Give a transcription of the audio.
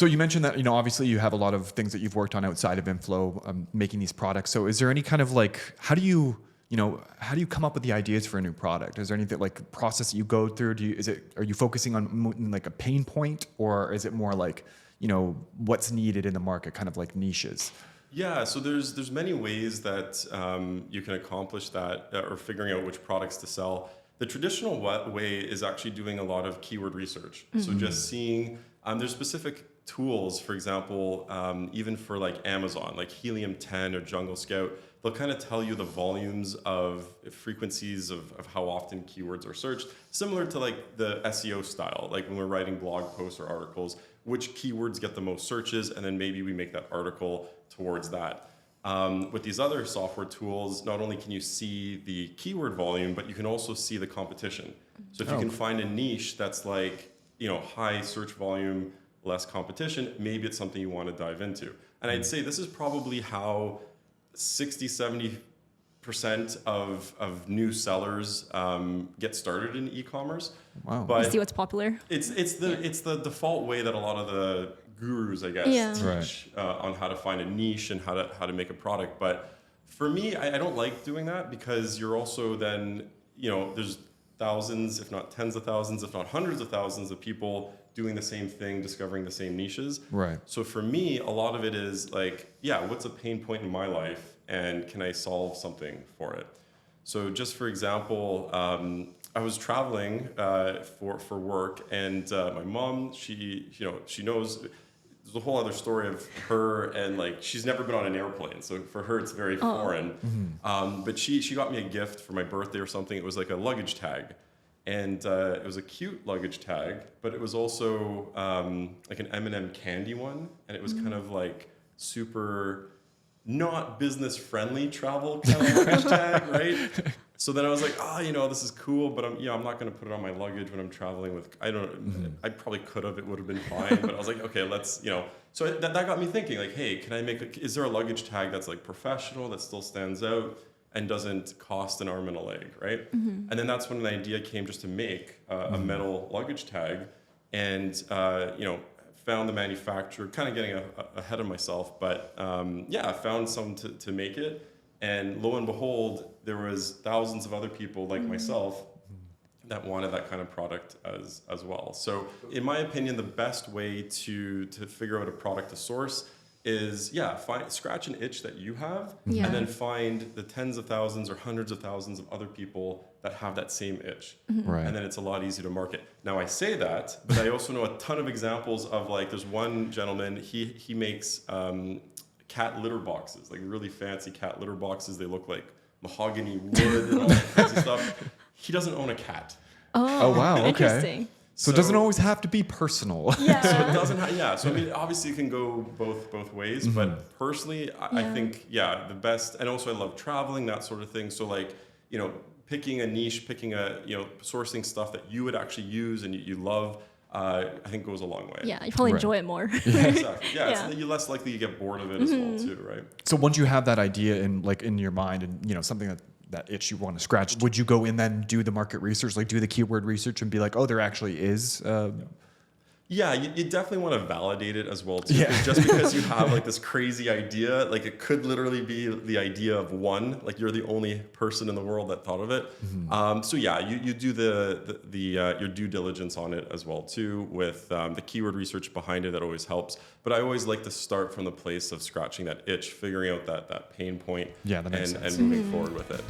So you mentioned that, obviously you have a lot of things that you've worked on outside of inFlow, making these products. So is there any kind of how do you come up with the ideas for a new product? Is there anything process that you go through? Are you focusing on a pain point, or is it more what's needed in the market, kind of like niches? Yeah, so there's many ways that you can accomplish that, or figuring out which products to sell. The traditional way is actually doing a lot of keyword research. Mm-hmm. So just seeing, there's specific tools, for example, even for Amazon, like Helium 10 or Jungle Scout, they'll kind of tell you the volumes of frequencies of how often keywords are searched, similar to the SEO style, like when we're writing blog posts or articles, which keywords get the most searches, and then maybe we make that article towards that. With these other software tools, not only can you see the keyword volume, but you can also see the competition. So if you can find a niche that's high search volume, less competition, maybe it's something you want to dive into. And I'd say this is probably how 60-70% of new sellers get started in e-commerce. Wow. But you see what's popular. It's the default way that a lot of the gurus, I guess, teach on how to find a niche and how to make a product. But for me, I don't like doing that, because you're also then, there's thousands, if not tens of thousands, if not hundreds of thousands of people doing the same thing, discovering the same niches. Right. So for me, a lot of it is what's a pain point in my life, and can I solve something for it? So just for example, I was traveling for work, and my mom, she knows. There's a whole other story of her, and she's never been on an airplane, so for her it's very foreign. Mm-hmm. But she got me a gift for my birthday or something. It was a luggage tag, and it was a cute luggage tag, but it was also an M&M candy one, and it was kind of super not business friendly travel kind of luggage tag, right? So then I was like, this is cool, but I'm not going to put it on my luggage when I'm traveling with, I probably could have, it would have been fine, but I was like, okay, let's, so that got me thinking, hey, can I is there a luggage tag that's professional, that still stands out and doesn't cost an arm and a leg, right? Mm-hmm. And then that's when the idea came, just to make a metal luggage tag, and, found the manufacturer, kind of getting ahead of myself, but I found some to make it. And lo and behold, there was thousands of other people like myself that wanted that kind of product as well. So in my opinion, the best way to figure out a product to source is, scratch an itch that you have, and then find the tens of thousands or hundreds of thousands of other people that have that same itch. Mm-hmm. Right. And then it's a lot easier to market. Now I say that, but I also know a ton of examples of there's one gentleman, he makes cat litter boxes, really fancy cat litter boxes. They look like mahogany wood and all that fancy stuff. He doesn't own a cat. Oh wow, okay. Interesting. So it doesn't always have to be personal. Yeah. So it doesn't so I mean, obviously it can go both ways, mm-hmm. but personally, I think, the best, and also I love traveling, that sort of thing. So picking a niche, sourcing stuff that you would actually use and you love, I think goes a long way. Yeah, you probably enjoy it more. Yeah, exactly. Yeah, you're less likely to get bored of it as well too, right? So once you have that idea in your mind, and something that itch you want to scratch, would you go in then do the market research, do the keyword research, and be like, oh, there actually is? Yeah, you definitely want to validate it as well too. Yeah. Just because you have this crazy idea, it could literally be the idea of one, you're the only person in the world that thought of it. Mm-hmm. You do your due diligence on it as well too, with the keyword research behind it. That always helps. But I always like to start from the place of scratching that itch, figuring out that pain point, that makes sense. And moving forward with it.